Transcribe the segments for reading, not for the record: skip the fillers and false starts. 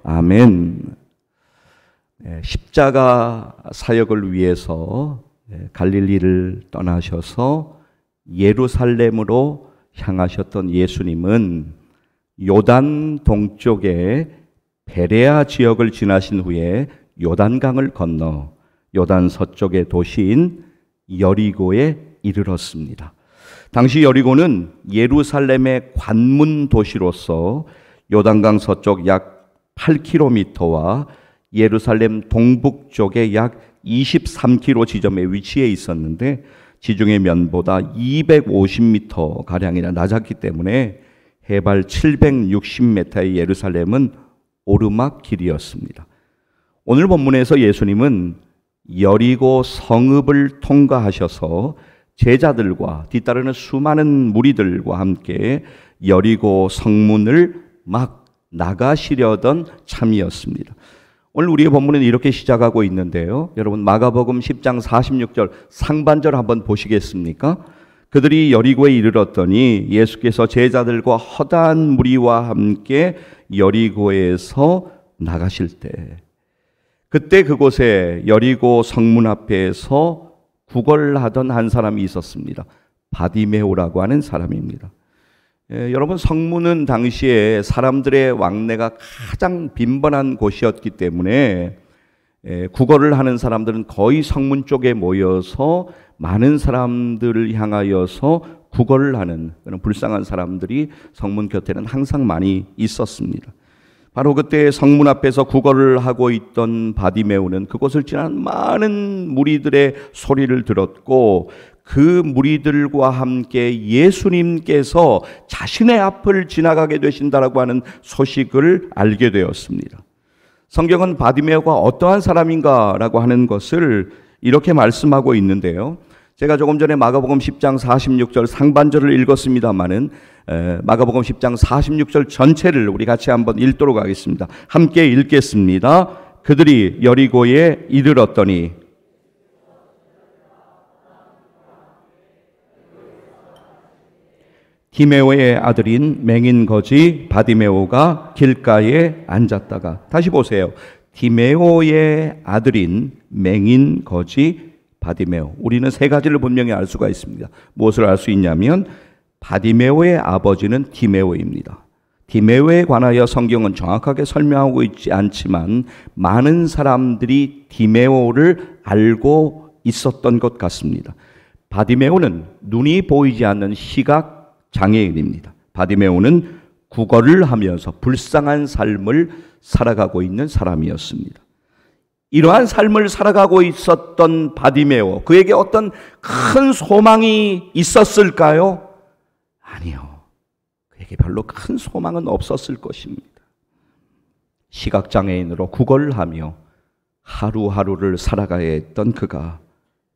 아멘. 십자가 사역을 위해서 갈릴리를 떠나셔서 예루살렘으로 향하셨던 예수님은 요단 동쪽의 베레아 지역을 지나신 후에 요단강을 건너 요단 서쪽의 도시인 여리고에 이르렀습니다. 당시 여리고는 예루살렘의 관문 도시로서 요단강 서쪽 약 8km와 예루살렘 동북쪽에 약 23km 지점에 위치해 있었는데 지중해 면보다 250m 가량이나 낮았기 때문에 해발 760m의 예루살렘은 오르막 길이었습니다. 오늘 본문에서 예수님은 여리고 성읍을 통과하셔서 제자들과 뒤따르는 수많은 무리들과 함께 여리고 성문을 막 나가시려던 참이었습니다. 오늘 우리의 본문은 이렇게 시작하고 있는데요. 여러분 마가복음 10장 46절 상반절 한번 보시겠습니까? 그들이 여리고에 이르렀더니 예수께서 제자들과 허다한 무리와 함께 여리고에서 나가실 때 그때 그곳에 여리고 성문 앞에서 구걸하던 한 사람이 있었습니다. 바디메오라고 하는 사람입니다. 여러분 성문은 당시에 사람들의 왕래가 가장 빈번한 곳이었기 때문에 구걸을 하는 사람들은 거의 성문 쪽에 모여서 많은 사람들을 향하여서 구걸을 하는 그런 불쌍한 사람들이 성문 곁에는 항상 많이 있었습니다. 바로 그때 성문 앞에서 구걸을 하고 있던 바디메오는 그곳을 지나는 많은 무리들의 소리를 들었고 그 무리들과 함께 예수님께서 자신의 앞을 지나가게 되신다라고 하는 소식을 알게 되었습니다. 성경은 바디메오가 어떠한 사람인가라고 하는 것을 이렇게 말씀하고 있는데요. 제가 조금 전에 마가복음 10장 46절 상반절을 읽었습니다마는 마가복음 10장 46절 전체를 우리 같이 한번 읽도록 하겠습니다. 함께 읽겠습니다. 그들이 여리고에 이르렀더니 디메오의 아들인 맹인 거지 바디메오가 길가에 앉았다가 다시 보세요. 디메오의 아들인 맹인 거지 바디메오. 우리는 세 가지를 분명히 알 수가 있습니다. 무엇을 알 수 있냐면 바디메오의 아버지는 디메오입니다. 디메오에 관하여 성경은 정확하게 설명하고 있지 않지만 많은 사람들이 디메오를 알고 있었던 것 같습니다. 바디메오는 눈이 보이지 않는 시각 장애인입니다. 바디메오는 구걸을 하면서 불쌍한 삶을 살아가고 있는 사람이었습니다. 이러한 삶을 살아가고 있었던 바디메오, 그에게 어떤 큰 소망이 있었을까요? 아니요. 그에게 별로 큰 소망은 없었을 것입니다. 시각장애인으로 구걸을 하며 하루하루를 살아가야 했던 그가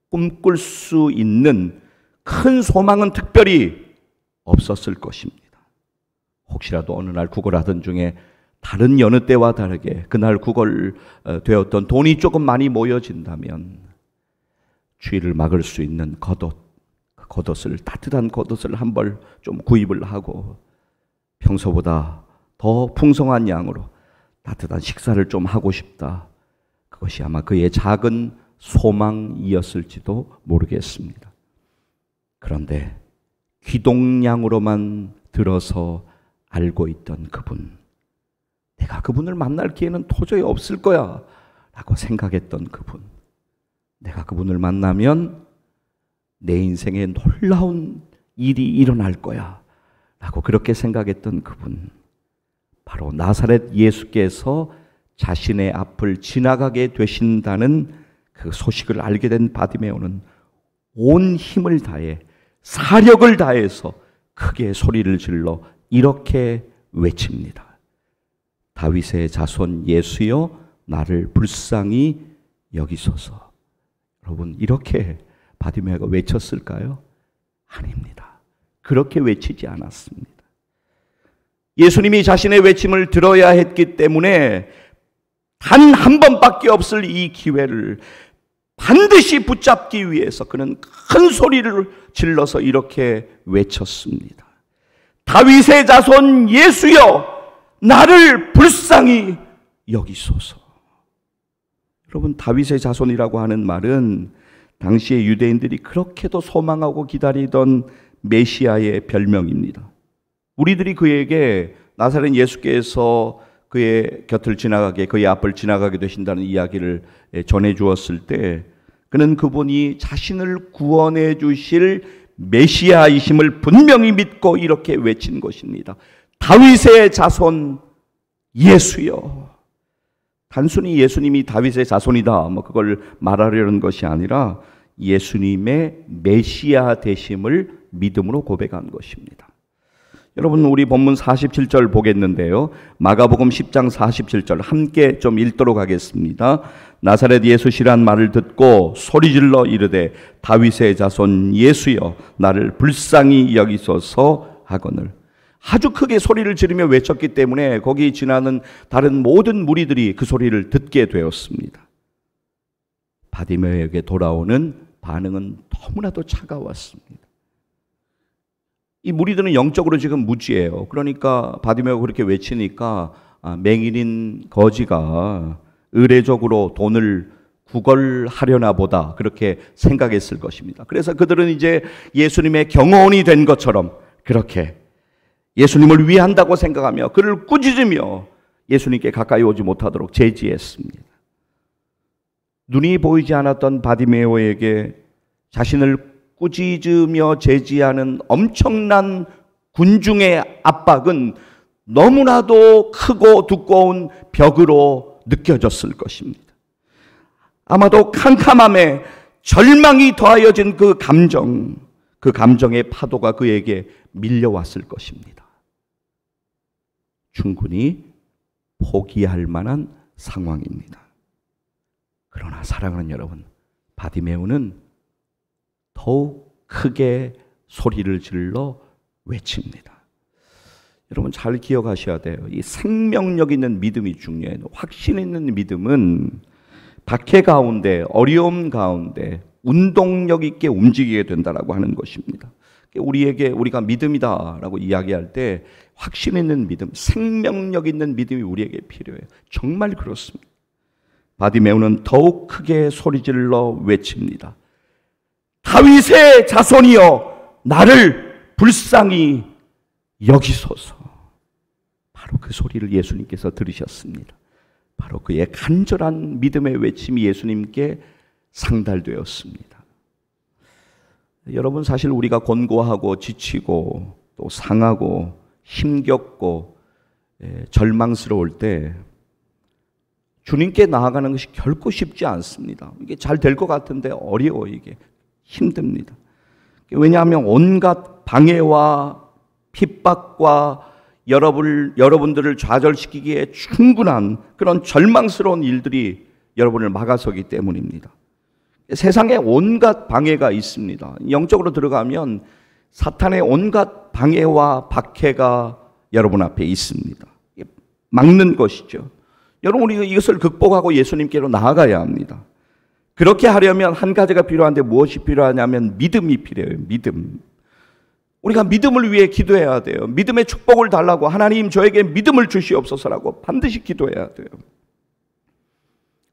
꿈꿀 수 있는 큰 소망은 특별히 없었을 것입니다. 혹시라도 어느 날 구걸하던 중에 다른 여느 때와 다르게 그날 구걸되었던 돈이 조금 많이 모여진다면 주의를 막을 수 있는 겉옷, 그 겉옷을 따뜻한 겉옷을 한 벌 좀 구입을 하고 평소보다 더 풍성한 양으로 따뜻한 식사를 좀 하고 싶다. 그것이 아마 그의 작은 소망이었을지도 모르겠습니다. 그런데 귀동냥으로만 들어서 알고 있던 그분, 내가 그분을 만날 기회는 도저히 없을 거야 라고 생각했던 그분, 내가 그분을 만나면 내 인생에 놀라운 일이 일어날 거야 라고 그렇게 생각했던 그분, 바로 나사렛 예수께서 자신의 앞을 지나가게 되신다는 그 소식을 알게 된 바디메오는 온 힘을 다해 사력을 다해서 크게 소리를 질러 이렇게 외칩니다. 다윗의 자손 예수여 나를 불쌍히 여기소서. 여러분 이렇게 바디메오가 외쳤을까요? 아닙니다. 그렇게 외치지 않았습니다. 예수님이 자신의 외침을 들어야 했기 때문에 단 한 번밖에 없을 이 기회를 반드시 붙잡기 위해서 그는 큰 소리를 질러서 이렇게 외쳤습니다. 다윗의 자손 예수여 나를 불쌍히 여기소서. 여러분, 다윗의 자손이라고 하는 말은 당시의 유대인들이 그렇게도 소망하고 기다리던 메시아의 별명입니다. 우리들이 그에게 나사렛 예수께서 그의 곁을 지나가게, 그의 앞을 지나가게 되신다는 이야기를 전해 주었을 때 그는 그분이 자신을 구원해 주실 메시아이심을 분명히 믿고 이렇게 외친 것입니다. 다윗의 자손 예수여. 단순히 예수님이 다윗의 자손이다 그걸 말하려는 것이 아니라 예수님의 메시아 되심을 믿음으로 고백한 것입니다. 여러분, 우리 본문 47절 보겠는데요. 마가복음 10장 47절 함께 좀 읽도록 하겠습니다. 나사렛 예수시란 말을 듣고 소리질러 이르되 다윗의 자손 예수여 나를 불쌍히 여기소서 하거늘. 아주 크게 소리를 지르며 외쳤기 때문에 거기 지나는 다른 모든 무리들이 그 소리를 듣게 되었습니다. 바디메오에게 돌아오는 반응은 너무나도 차가웠습니다. 이 무리들은 영적으로 지금 무지해요. 그러니까 바디메오가 그렇게 외치니까 맹인인 거지가 의례적으로 돈을 구걸하려나 보다 그렇게 생각했을 것입니다. 그래서 그들은 이제 예수님의 경호원이 된 것처럼 그렇게 예수님을 위한다고 생각하며 그를 꾸짖으며 예수님께 가까이 오지 못하도록 제지했습니다. 눈이 보이지 않았던 바디메오에게 자신을 꾸짖으며 제지하는 엄청난 군중의 압박은 너무나도 크고 두꺼운 벽으로 느껴졌을 것입니다. 아마도 캄캄함에 절망이 더하여진 그 감정의 파도가 그에게 밀려왔을 것입니다. 충분히 포기할 만한 상황입니다. 그러나 사랑하는 여러분, 바디메오는 더욱 크게 소리를 질러 외칩니다. 여러분 잘 기억하셔야 돼요. 이 생명력 있는 믿음이 중요해요. 확신 있는 믿음은 박해 가운데, 어려움 가운데 운동력 있게 움직이게 된다라고 하는 것입니다. 우리가 믿음이다라고 이야기할 때 확신 있는 믿음, 생명력 있는 믿음이 우리에게 필요해요. 정말 그렇습니다. 바디메오는 더욱 크게 소리질러 외칩니다. 다윗의 자손이여 나를 불쌍히 여기소서. 바로 그 소리를 예수님께서 들으셨습니다. 바로 그의 간절한 믿음의 외침이 예수님께 상달되었습니다. 여러분, 사실 우리가 곤고하고 지치고 또 상하고 힘겹고 절망스러울 때 주님께 나아가는 것이 결코 쉽지 않습니다. 이게 잘 될 것 같은데 어려워. 이게 힘듭니다. 왜냐하면 온갖 방해와 핍박과 여러분들을 좌절시키기에 충분한 그런 절망스러운 일들이 여러분을 막아서기 때문입니다. 세상에 온갖 방해가 있습니다. 영적으로 들어가면 사탄의 온갖 방해와 박해가 여러분 앞에 있습니다. 막는 것이죠. 여러분, 우리가 이것을 극복하고 예수님께로 나아가야 합니다. 그렇게 하려면 한 가지가 필요한데 무엇이 필요하냐면 믿음이 필요해요. 믿음. 우리가 믿음을 위해 기도해야 돼요. 믿음의 축복을 달라고 하나님 저에게 믿음을 주시옵소서라고 반드시 기도해야 돼요.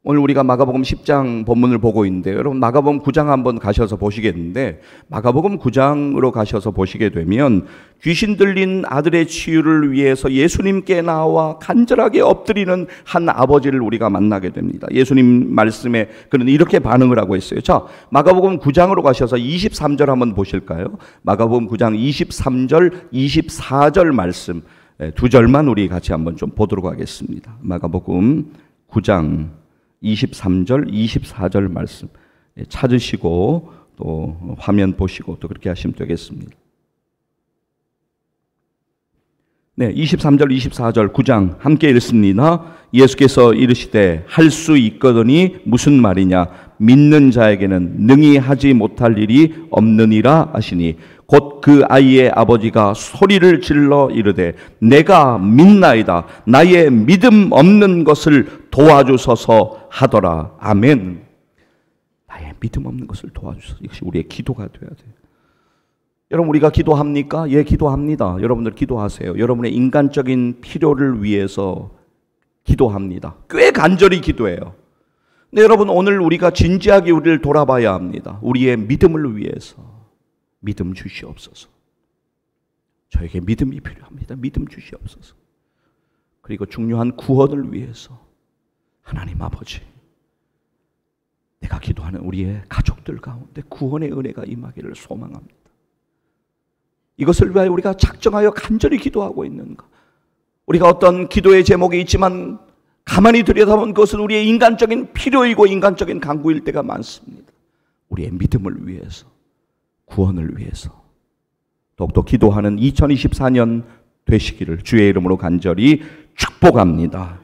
오늘 우리가 마가복음 10장 본문을 보고 있는데 여러분 마가복음 9장 한번 가셔서 보시겠는데 마가복음 9장으로 가셔서 보시게 되면 귀신 들린 아들의 치유를 위해서 예수님께 나와 간절하게 엎드리는 한 아버지를 우리가 만나게 됩니다. 예수님 말씀에 그는 이렇게 반응을 하고 있어요. 자, 마가복음 9장으로 가셔서 23절 한번 보실까요? 마가복음 9장 23절, 24절 말씀 두 절만 우리 같이 한번 좀 보도록 하겠습니다. 마가복음 9장 23절, 24절 말씀 찾으시고 또 화면 보시고 또 그렇게 하시면 되겠습니다. 네, 23절, 24절 9장 함께 읽습니다. 예수께서 이르시되 할 수 있거든이 무슨 말이냐? 믿는 자에게는 능히 하지 못할 일이 없느니라 하시니 곧 그 아이의 아버지가 소리를 질러 이르되 내가 믿나이다. 나의 믿음 없는 것을 도와주소서 하더라. 아멘. 나의 믿음 없는 것을 도와주소서. 이것이 우리의 기도가 되어야 돼요. 여러분 우리가 기도합니까? 예, 기도합니다. 여러분들 기도하세요. 여러분의 인간적인 필요를 위해서 기도합니다. 꽤 간절히 기도해요. 근데 여러분, 오늘 우리가 진지하게 우리를 돌아봐야 합니다. 우리의 믿음을 위해서 믿음 주시옵소서. 저에게 믿음이 필요합니다. 믿음 주시옵소서. 그리고 중요한 구원을 위해서 하나님 아버지, 내가 기도하는 우리의 가족들 가운데 구원의 은혜가 임하기를 소망합니다. 이것을 위하여 우리가 작정하여 간절히 기도하고 있는가? 우리가 어떤 기도의 제목이 있지만 가만히 들여다보면 그것은 우리의 인간적인 필요이고 인간적인 간구일 때가 많습니다. 우리의 믿음을 위해서, 구원을 위해서 더욱더 기도하는 2024년 되시기를 주의 이름으로 간절히 축복합니다.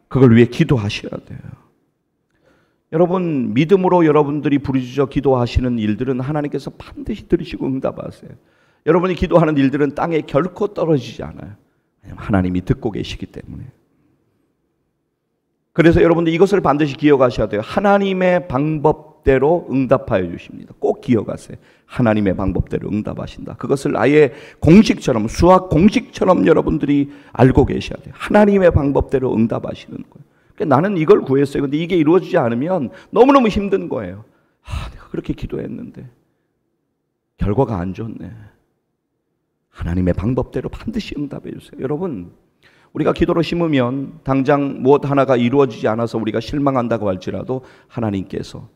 그걸 위해 기도하셔야 돼요. 여러분, 믿음으로 여러분들이 부르짖어 기도하시는 일들은 하나님께서 반드시 들으시고 응답하세요. 여러분이 기도하는 일들은 땅에 결코 떨어지지 않아요. 하나님이 듣고 계시기 때문에. 그래서 여러분들 이것을 반드시 기억하셔야 돼요. 하나님의 방법대로 응답하여 주십니다. 꼭 기억하세요. 하나님의 방법대로 응답하신다. 그것을 아예 공식처럼, 수학 공식처럼 여러분들이 알고 계셔야 돼요. 하나님의 방법대로 응답하시는 거예요. 그러니까 나는 이걸 구했어요. 근데 이게 이루어지지 않으면 너무너무 힘든 거예요. 내가 그렇게 기도했는데 결과가 안 좋네. 하나님의 방법대로 반드시 응답해 주세요. 여러분, 우리가 기도로 심으면 당장 무엇 하나가 이루어지지 않아서 우리가 실망한다고 할지라도 하나님께서,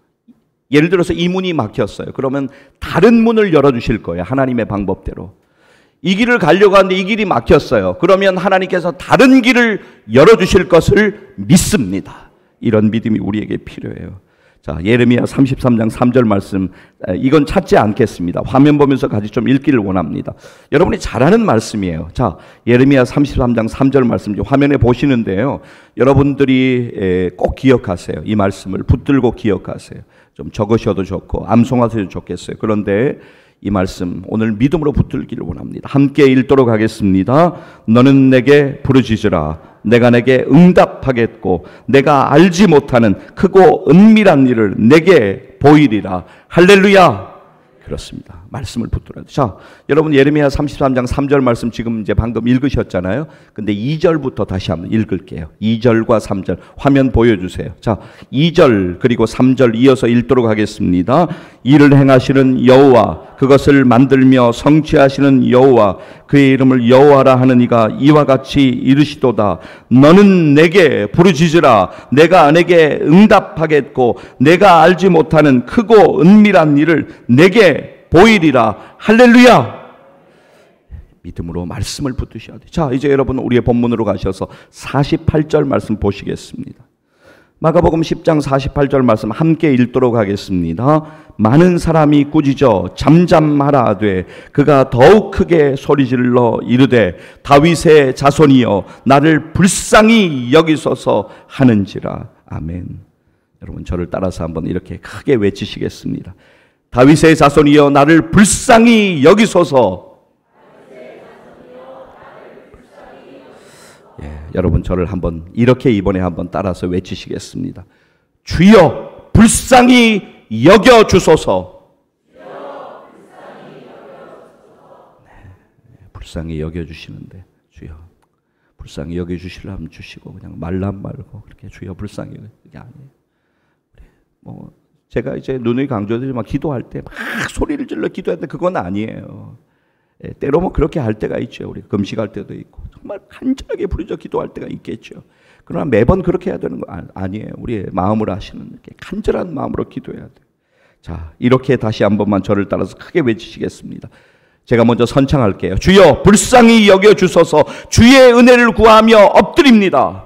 예를 들어서 이 문이 막혔어요. 그러면 다른 문을 열어주실 거예요. 하나님의 방법대로. 이 길을 가려고 하는데 이 길이 막혔어요. 그러면 하나님께서 다른 길을 열어주실 것을 믿습니다. 이런 믿음이 우리에게 필요해요. 자, 예레미야 33장 3절 말씀, 이건 찾지 않겠습니다. 화면 보면서 같이 좀 읽기를 원합니다. 여러분이 잘 아는 말씀이에요. 자, 예레미야 33장 3절 말씀 화면에 보시는데요. 여러분들이 꼭 기억하세요. 이 말씀을 붙들고 기억하세요. 좀 적으셔도 좋고 암송하셔도 좋겠어요. 그런데 이 말씀 오늘 믿음으로 붙들기를 원합니다. 함께 읽도록 하겠습니다. 너는 내게 부르짖으라. 내가 내게 응답하겠고 내가 알지 못하는 크고 은밀한 일을 내게 보이리라. 할렐루야. 그렇습니다. 말씀을 붙들어야 돼요. 자, 여러분 예레미야 33장 3절 말씀 지금 이제 방금 읽으셨잖아요. 근데 2절부터 다시 한번 읽을게요. 2절과 3절 화면 보여주세요. 자, 2절 그리고 3절 이어서 읽도록 하겠습니다. 이를 행하시는 여호와, 그것을 만들며 성취하시는 여호와, 그의 이름을 여호와라 하는 이가 이와 같이 이르시도다. 너는 내게 부르짖으라. 내가 내게 응답하겠고 내가 알지 못하는 크고 은밀한 일을 내게 보이리라. 할렐루야. 믿음으로 말씀을 붙드셔야 돼요. 자, 이제 여러분 우리의 본문으로 가셔서 48절 말씀 보시겠습니다. 마가복음 10장 48절 말씀 함께 읽도록 하겠습니다. 많은 사람이 꾸짖어 잠잠하라되 그가 더욱 크게 소리질러 이르되 다윗의 자손이여 나를 불쌍히 여기소서 하는지라. 아멘. 여러분 저를 따라서 한번 이렇게 크게 외치시겠습니다. 다윗의 자손이여 나를 불쌍히 여기소서. 예, 여러분 저를 한번 이렇게 이번에 한번 따라서 외치시겠습니다. 주여 불쌍히 여겨 주소서. 네, 불쌍히 여겨 주시는데 주여 불쌍히 여겨 주시려면 주시고 그냥 말란 말고 그렇게 주여 불쌍히 그게 아니에요. 뭐 제가 이제 누누이 강조드리지만 기도할 때 막 소리를 질러 기도할 때 그건 아니에요. 예, 때로 뭐 그렇게 할 때가 있죠. 우리 금식할 때도 있고 정말 간절하게 부르짖어 기도할 때가 있겠죠. 그러나 매번 그렇게 해야 되는 거 아니에요. 우리의 마음으로 하시는 이렇게 간절한 마음으로 기도해야 돼요. 자, 이렇게 다시 한 번만 저를 따라서 크게 외치시겠습니다. 제가 먼저 선창할게요. 주여 불쌍히 여겨 주소서. 주의 은혜를 구하며 엎드립니다.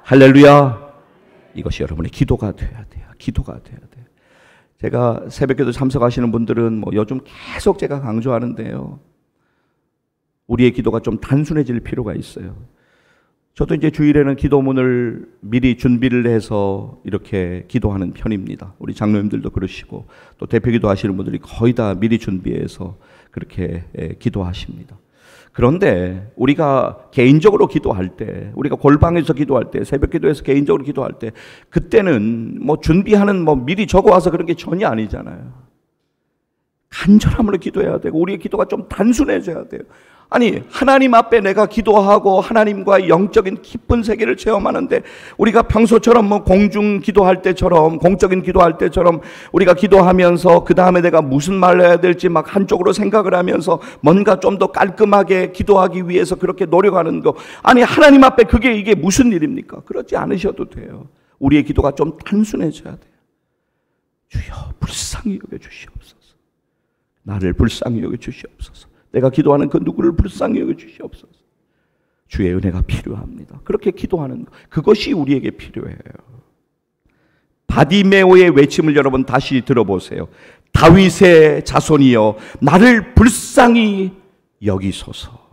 할렐루야. 이것이 여러분의 기도가 돼야 돼요. 기도가 돼야 돼요. 제가 새벽기도 참석하시는 분들은 뭐 요즘 계속 제가 강조하는데요. 우리의 기도가 좀 단순해질 필요가 있어요. 저도 이제 주일에는 기도문을 미리 준비를 해서 이렇게 기도하는 편입니다. 우리 장로님들도 그러시고 또 대표기도 하시는 분들이 거의 다 미리 준비해서 그렇게 기도하십니다. 그런데 우리가 개인적으로 기도할 때, 우리가 골방에서 기도할 때, 새벽기도에서 개인적으로 기도할 때, 그때는 뭐 준비하는 뭐 미리 적어와서 그런 게 전혀 아니잖아요. 간절함으로 기도해야 되고 우리의 기도가 좀 단순해져야 돼요. 아니 하나님 앞에 내가 기도하고 하나님과의 영적인 깊은 세계를 체험하는데 우리가 평소처럼 뭐 공중 기도할 때처럼 공적인 기도할 때처럼 우리가 기도하면서 그 다음에 내가 무슨 말을 해야 될지 막 한쪽으로 생각을 하면서 뭔가 좀 더 깔끔하게 기도하기 위해서 그렇게 노력하는 거, 아니 하나님 앞에 이게 무슨 일입니까? 그러지 않으셔도 돼요. 우리의 기도가 좀 단순해져야 돼요. 주여 불쌍히 여겨주시옵소서. 나를 불쌍히 여겨주시옵소서. 내가 기도하는 그 누구를 불쌍히 여겨주시옵소서. 주의 은혜가 필요합니다. 그렇게 기도하는 것, 그것이 우리에게 필요해요. 바디메오의 외침을 여러분 다시 들어보세요. 다윗의 자손이여 나를 불쌍히 여기소서.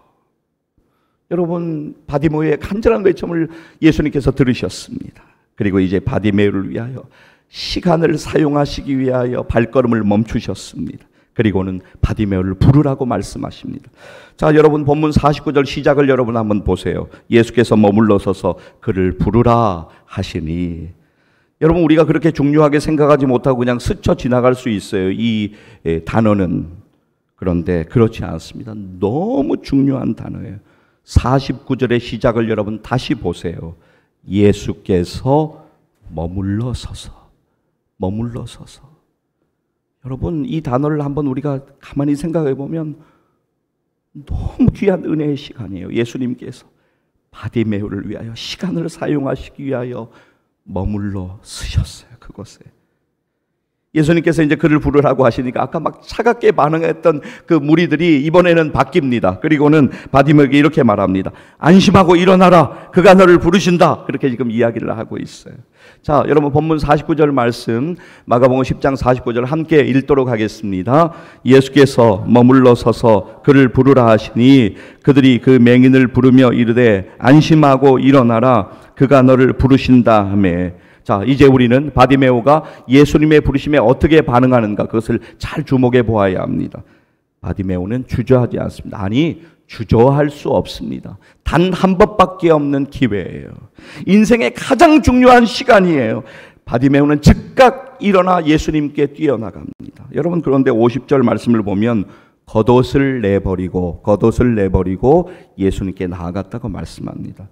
여러분 바디메오의 간절한 외침을 예수님께서 들으셨습니다. 그리고 이제 바디메오를 위하여 시간을 사용하시기 위하여 발걸음을 멈추셨습니다. 그리고는 바디메오를 부르라고 말씀하십니다. 자, 여러분 본문 49절 시작을 여러분 한번 보세요. 예수께서 머물러 서서 그를 부르라 하시니. 여러분 우리가 그렇게 중요하게 생각하지 못하고 그냥 스쳐 지나갈 수 있어요. 이 단어는. 그런데 그렇지 않습니다. 너무 중요한 단어예요. 49절의 시작을 여러분 다시 보세요. 예수께서 머물러 서서. 여러분 이 단어를 한번 우리가 가만히 생각해 보면 너무 귀한 은혜의 시간이에요. 예수님께서 바디메오를 위하여 시간을 사용하시기 위하여 머물러 쓰셨어요. 그곳에 예수님께서 이제 그를 부르라고 하시니까 아까 막 차갑게 반응했던 그 무리들이 이번에는 바뀝니다. 그리고는 바디메오에게 이렇게 말합니다. 안심하고 일어나라. 그가 너를 부르신다. 그렇게 지금 이야기를 하고 있어요. 자, 여러분 본문 49절 말씀 마가복음 10장 49절 함께 읽도록 하겠습니다. 예수께서 머물러 서서 그를 부르라 하시니 그들이 그 맹인을 부르며 이르되 안심하고 일어나라. 그가 너를 부르신다 하매. 자, 이제 우리는 바디메오가 예수님의 부르심에 어떻게 반응하는가 그것을 잘 주목해 보아야 합니다. 바디메오는 주저하지 않습니다. 아니 주저할 수 없습니다. 단 한 번밖에 없는 기회예요. 인생의 가장 중요한 시간이에요. 바디메오는 즉각 일어나 예수님께 뛰어나갑니다. 여러분 그런데 50절 말씀을 보면 겉옷을 내버리고 예수님께 나아갔다고 말씀합니다.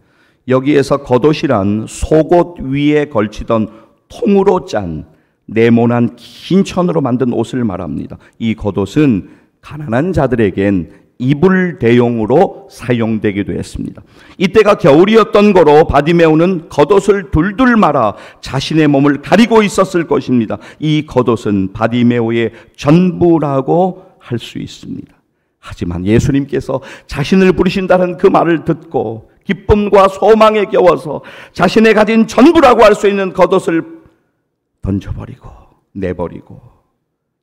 여기에서 겉옷이란 속옷 위에 걸치던 통으로 짠 네모난 긴 천으로 만든 옷을 말합니다. 이 겉옷은 가난한 자들에겐 이불 대용으로 사용되기도 했습니다. 이때가 겨울이었던 거로 바디메오는 겉옷을 둘둘 말아 자신의 몸을 가리고 있었을 것입니다. 이 겉옷은 바디메오의 전부라고 할 수 있습니다. 하지만 예수님께서 자신을 부르신다는 그 말을 듣고 기쁨과 소망에 겨워서 자신의 가진 전부라고 할 수 있는 겉옷을 던져버리고 내버리고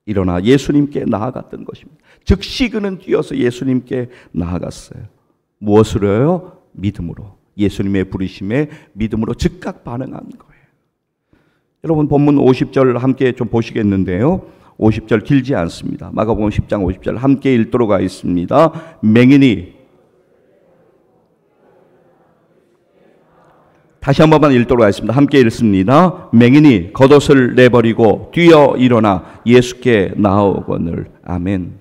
일어나 예수님께 나아갔던 것입니다. 즉시 그는 뛰어서 예수님께 나아갔어요. 무엇으로요? 믿음으로. 예수님의 부르심에 믿음으로 즉각 반응한 거예요. 여러분 본문 50절 함께 좀 보시겠는데요. 50절 길지 않습니다. 마가복음 10장 50절 함께 읽도록 하겠습니다. 맹인이 다시 한 번만 읽도록 하겠습니다. 함께 읽습니다. 맹인이 겉옷을 내버리고 뛰어 일어나 예수께 나아오거늘. 아멘.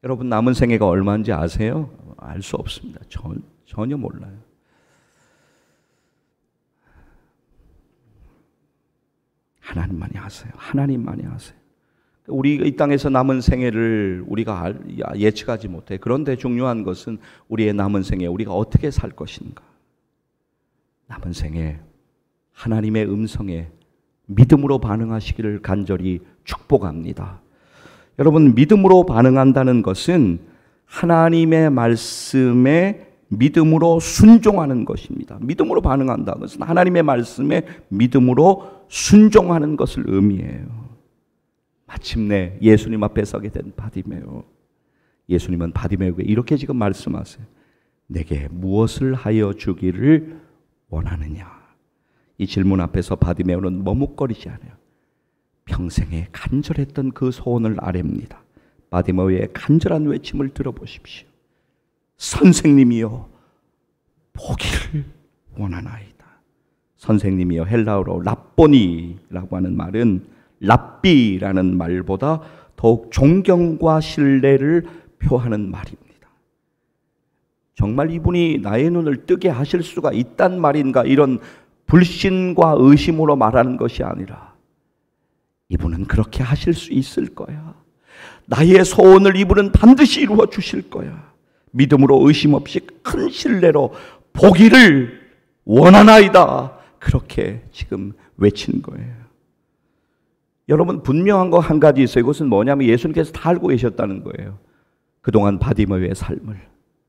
여러분 남은 생애가 얼마인지 아세요? 알 수 없습니다. 전혀 몰라요. 하나님만이 아세요. 하나님만이 아세요. 우리 이 땅에서 남은 생애를 우리가 예측하지 못해. 그런데 중요한 것은 우리의 남은 생애 우리가 어떻게 살 것인가. 남은 생에 하나님의 음성에 믿음으로 반응하시기를 간절히 축복합니다. 여러분 믿음으로 반응한다는 것은 하나님의 말씀에 믿음으로 순종하는 것입니다. 믿음으로 반응한다는 것은 하나님의 말씀에 믿음으로 순종하는 것을 의미해요. 마침내 예수님 앞에 서게 된 바디메오. 예수님은 바디메오에게 이렇게 지금 말씀하세요. 내게 무엇을 하여 주기를 원하느냐. 이 질문 앞에서 바디메오는 머뭇거리지 않아요. 평생에 간절했던 그 소원을 아뢰입니다. 바디메오의 간절한 외침을 들어보십시오. 선생님이여 보기를 원하나이다. 선생님이여 헬라어로 랍보니라고 하는 말은 랍비라는 말보다 더욱 존경과 신뢰를 표하는 말입니다. 정말 이분이 나의 눈을 뜨게 하실 수가 있단 말인가, 이런 불신과 의심으로 말하는 것이 아니라 이분은 그렇게 하실 수 있을 거야. 나의 소원을 이분은 반드시 이루어 주실 거야. 믿음으로 의심 없이 큰 신뢰로 보기를 원하나이다. 그렇게 지금 외치는 거예요. 여러분, 분명한 거 한 가지 있어요. 이것은 뭐냐면 예수님께서 다 알고 계셨다는 거예요. 그동안 바디메오의 삶을,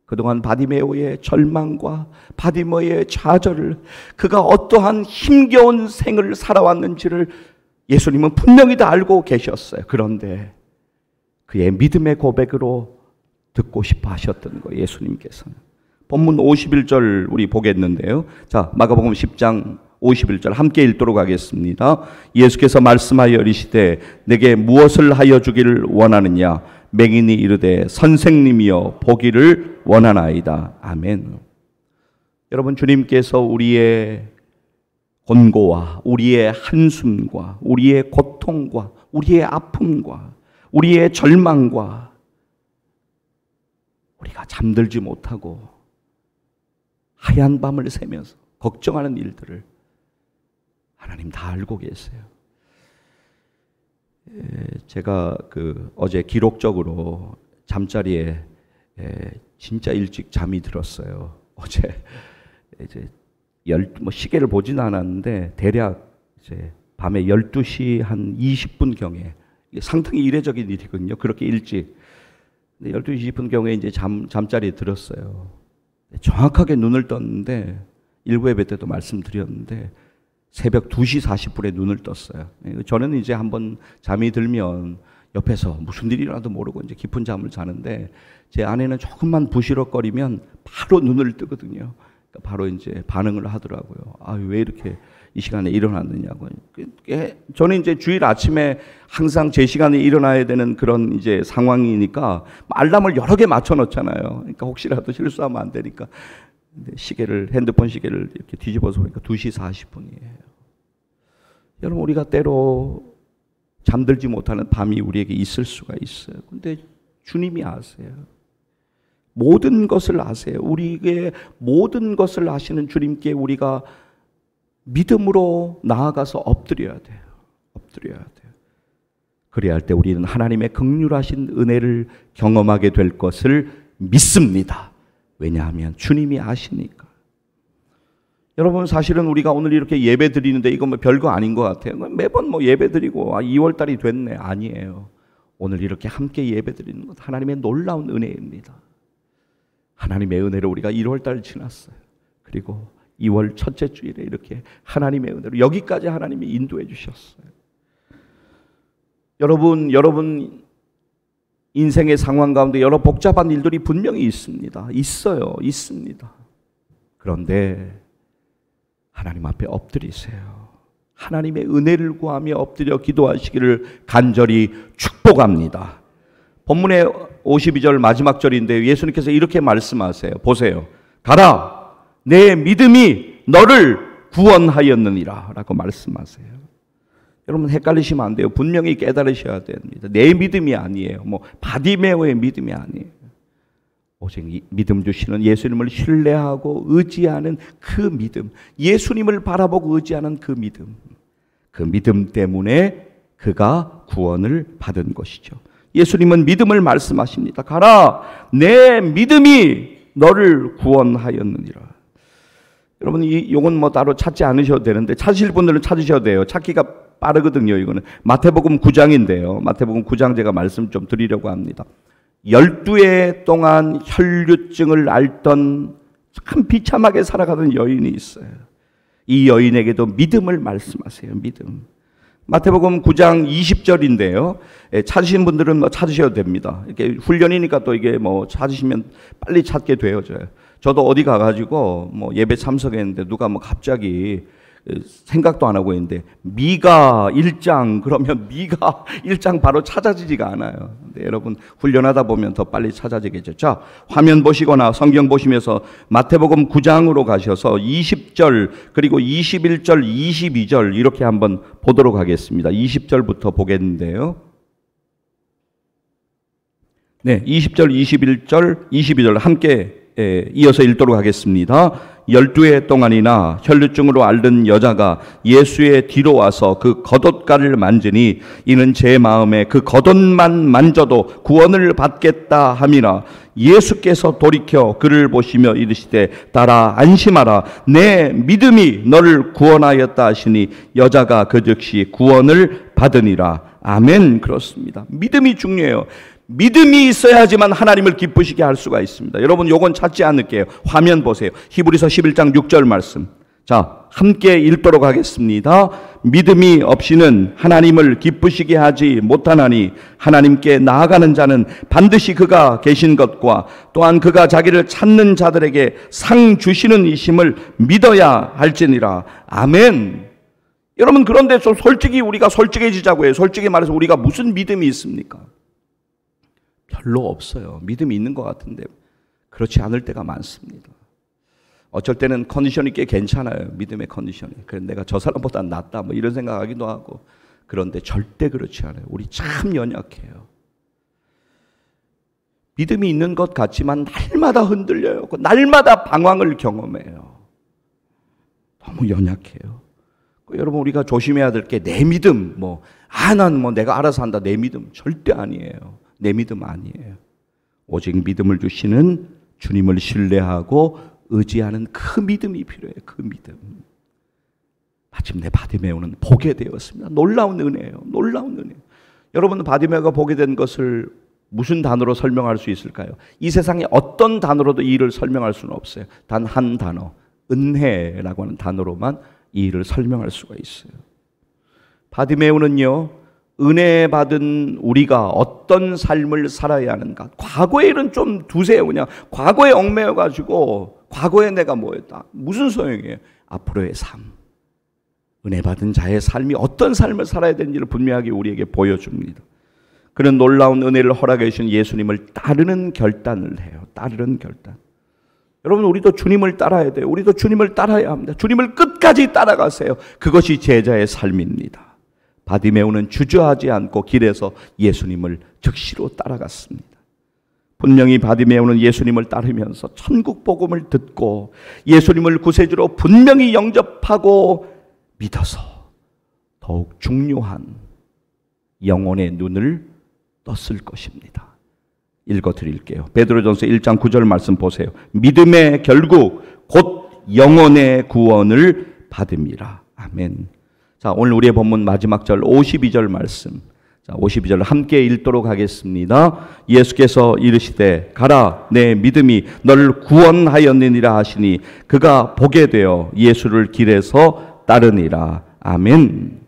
그동안 바디메오의 절망과 바디메오의 좌절을, 그가 어떠한 힘겨운 생을 살아왔는지를 예수님은 분명히 다 알고 계셨어요. 그런데 그의 믿음의 고백으로 듣고 싶어 하셨던 거예요, 예수님께서는. 본문 51절 우리 보겠는데요. 자, 마가복음 10장 51절 함께 읽도록 하겠습니다. 예수께서 말씀하여 이르시되 내게 무엇을 하여 주기를 원하느냐? 맹인이 이르되 선생님이여 보기를 원하나이다. 아멘. 여러분, 주님께서 우리의 곤고와 우리의 한숨과 우리의 고통과 우리의 아픔과 우리의 절망과 우리가 잠들지 못하고 하얀 밤을 새면서 걱정하는 일들을 하나님 다 알고 계세요. 제가 어제 기록적으로 잠자리에 진짜 일찍 잠이 들었어요. 어제 이제 시계를 보진 않았는데 대략 이제 밤에 12시 한 20분 경에, 상당히 이례적인 일이거든요. 그렇게 일찍. 12시 20분 경에 이제 잠자리에 들었어요. 정확하게 눈을 떴는데, 일부 예배 때도 말씀드렸는데 새벽 2시 40분에 눈을 떴어요. 저는 이제 한번 잠이 들면 옆에서 무슨 일이 일어나도 모르고 이제 깊은 잠을 자는데, 제 아내는 조금만 부시럭거리면 바로 눈을 뜨거든요. 바로 이제 반응을 하더라고요. 아, 왜 이렇게 이 시간에 일어났느냐고. 저는 이제 주일 아침에 항상 제 시간에 일어나야 되는 그런 이제 상황이니까 알람을 여러 개 맞춰 놓잖아요. 그러니까 혹시라도 실수하면 안 되니까. 근데 핸드폰 시계를 이렇게 뒤집어서 보니까 2시 40분이에요. 여러분, 우리가 때로 잠들지 못하는 밤이 우리에게 있을 수가 있어요. 근데 주님이 아세요. 모든 것을 아세요. 우리에게 모든 것을 아시는 주님께 우리가 믿음으로 나아가서 엎드려야 돼요. 엎드려야 돼요. 그래야 할 때 우리는 하나님의 긍휼하신 은혜를 경험하게 될 것을 믿습니다. 왜냐하면 주님이 아시니까. 여러분, 사실은 우리가 오늘 이렇게 예배 드리는데 이건 뭐 별거 아닌 것 같아요. 매번 뭐 예배 드리고 2월 달이 됐네. 아니에요. 오늘 이렇게 함께 예배 드리는 것 하나님의 놀라운 은혜입니다. 하나님의 은혜로 우리가 1월 달 지났어요. 그리고 2월 첫째 주일에 이렇게 하나님의 은혜로 여기까지 하나님이 인도해 주셨어요. 여러분 인생의 상황 가운데 여러 복잡한 일들이 분명히 있습니다. 있습니다. 그런데 하나님 앞에 엎드리세요. 하나님의 은혜를 구하며 엎드려 기도하시기를 간절히 축복합니다. 본문의 52절 마지막 절인데 예수님께서 이렇게 말씀하세요. 보세요. 가라, 내 믿음이 너를 구원하였느니라 라고 말씀하세요. 여러분, 헷갈리시면 안 돼요. 분명히 깨달으셔야 됩니다. 내 믿음이 아니에요. 바디메오의 믿음이 아니에요. 오직 믿음 주시는 예수님을 신뢰하고 의지하는 그 믿음, 예수님을 바라보고 의지하는 그 믿음 때문에 그가 구원을 받은 것이죠. 예수님은 믿음을 말씀하십니다. 가라, 내 믿음이 너를 구원하였느니라. 여러분, 이건 따로 찾지 않으셔도 되는데, 찾으실 분들은 찾으셔도 돼요. 찾기가 빠르거든요. 이거는 마태복음 9장인데요. 마태복음 9장 제가 말씀 좀 드리려고 합니다. 12해 동안 혈류증을 앓던 참 비참하게 살아가던 여인이 있어요. 이 여인에게도 믿음을 말씀하세요. 믿음. 마태복음 9장 20절인데요. 찾으신 분들은 찾으셔도 됩니다. 이렇게 훈련이니까 또 이게 찾으시면 빨리 찾게 되어져요. 저도 어디 가가지고 예배 참석했는데 누가 갑자기 생각도 안 하고 있는데 미가 1장 그러면 미가 1장 바로 찾아지지가 않아요. 근데 여러분, 훈련하다 보면 더 빨리 찾아지겠죠. 자, 화면 보시거나 성경 보시면서 마태복음 9장으로 가셔서 20절 그리고 21절 22절 이렇게 한번 보도록 하겠습니다. 20절부터 보겠는데요. 네, 20절, 21절, 22절 함께 이어서 읽도록 하겠습니다. 12해 동안이나 혈루증으로 앓는 여자가 예수의 뒤로 와서 그 겉옷가를 만지니 이는 제 마음에 그 겉옷만 만져도 구원을 받겠다 함이라. 예수께서 돌이켜 그를 보시며 이르시되 따라 안심하라, 내 믿음이 너를 구원하였다 하시니 여자가 그 즉시 구원을 받으니라. 아멘. 그렇습니다. 믿음이 중요해요. 믿음이 있어야지만 하나님을 기쁘시게 할 수가 있습니다. 여러분 요건 찾지 않을게요. 화면 보세요. 히브리서 11장 6절 말씀. 자, 함께 읽도록 하겠습니다. 믿음이 없이는 하나님을 기쁘시게 하지 못하나니 하나님께 나아가는 자는 반드시 그가 계신 것과 또한 그가 자기를 찾는 자들에게 상 주시는 이심을 믿어야 할지니라. 아멘. 여러분 그런데 좀 솔직히 우리가 솔직해지자고 해요. 솔직히 말해서 우리가 무슨 믿음이 있습니까? 별로 없어요. 믿음이 있는 것 같은데 그렇지 않을 때가 많습니다. 어쩔 때는 컨디션이 꽤 괜찮아요. 믿음의 컨디션이. 그래서 내가 저 사람보다 낫다 뭐 이런 생각하기도 하고. 그런데 절대 그렇지 않아요. 우리 참 연약해요. 믿음이 있는 것 같지만 날마다 흔들려요. 날마다 방황을 경험해요. 너무 연약해요. 여러분 우리가 조심해야 될 게 내 믿음 난 내가 알아서 한다 내 믿음 절대 아니에요. 내 믿음 아니에요. 오직 믿음을 주시는 주님을 신뢰하고 의지하는 그 믿음이 필요해요. 그 믿음. 마침내 바디메오는 보게 되었습니다. 놀라운 은혜예요. 놀라운 은혜. 여러분 바디메오가 보게 된 것을 무슨 단어로 설명할 수 있을까요? 이 세상에 어떤 단어로도 이 일을 설명할 수는 없어요. 단 한 단어, 은혜라고 하는 단어로만 이 일을 설명할 수가 있어요. 바디메오는요, 은혜 받은 우리가 어떤 삶을 살아야 하는가. 과거의 일은 좀 두세요. 그냥 과거에 얽매여가지고 과거에 내가 뭐였다. 무슨 소용이에요. 앞으로의 삶. 은혜 받은 자의 삶이 어떤 삶을 살아야 되는지를 분명하게 우리에게 보여줍니다. 그런 놀라운 은혜를 허락해 주신 예수님을 따르는 결단을 해요. 따르는 결단. 여러분 우리도 주님을 따라야 돼요. 우리도 주님을 따라야 합니다. 주님을 끝까지 따라가세요. 그것이 제자의 삶입니다. 바디메오는 주저하지 않고 길에서 예수님을 즉시로 따라갔습니다. 분명히 바디메오는 예수님을 따르면서 천국 복음을 듣고 예수님을 구세주로 분명히 영접하고 믿어서 더욱 중요한 영혼의 눈을 떴을 것입니다. 읽어드릴게요. 베드로전서 1장 9절 말씀 보세요. 믿음의 결국 곧 영혼의 구원을 받음이라. 아멘. 자, 오늘 우리의 본문 마지막 절 52절 말씀. 자, 52절 함께 읽도록 하겠습니다. 예수께서 이르시되 가라, 내 믿음이 너를 구원하였느니라 하시니 그가 보게 되어 예수를 길에서 따르니라. 아멘.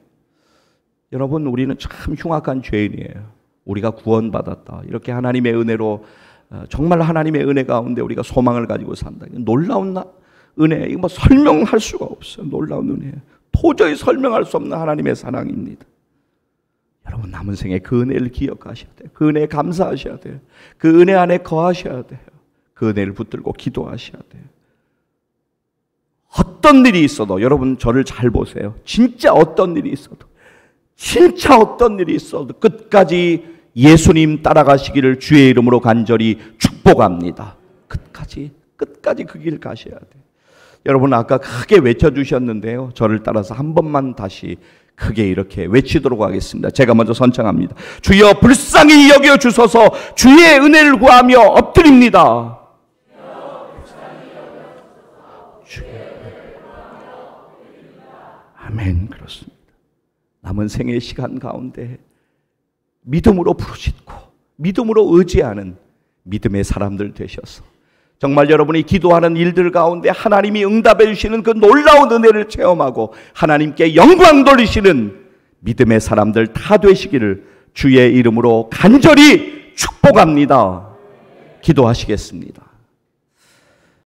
여러분 우리는 참 흉악한 죄인이에요. 우리가 구원받았다. 이렇게 하나님의 은혜로 정말 하나님의 은혜 가운데 우리가 소망을 가지고 산다. 놀라운 은혜. 이거 설명할 수가 없어요. 놀라운 은혜. 도저히 설명할 수 없는 하나님의 사랑입니다. 여러분 남은 생에 그 은혜를 기억하셔야 돼요. 그 은혜에 감사하셔야 돼요. 그 은혜 안에 거하셔야 돼요. 그 은혜를 붙들고 기도하셔야 돼요. 어떤 일이 있어도 여러분 저를 잘 보세요. 진짜 어떤 일이 있어도 끝까지 예수님 따라가시기를 주의 이름으로 간절히 축복합니다. 끝까지 그 길 가셔야 돼요. 여러분 아까 크게 외쳐주셨는데요. 저를 따라서 한 번만 다시 크게 이렇게 외치도록 하겠습니다. 제가 먼저 선창합니다. 주여 불쌍히 여겨주소서. 주의 은혜를 구하며 엎드립니다. 아멘. 그렇습니다. 남은 생의 시간 가운데 믿음으로 부르짖고 믿음으로 의지하는 믿음의 사람들 되셔서 정말 여러분이 기도하는 일들 가운데 하나님이 응답해 주시는 그 놀라운 은혜를 체험하고 하나님께 영광 돌리시는 믿음의 사람들 다 되시기를 주의 이름으로 간절히 축복합니다. 기도하시겠습니다.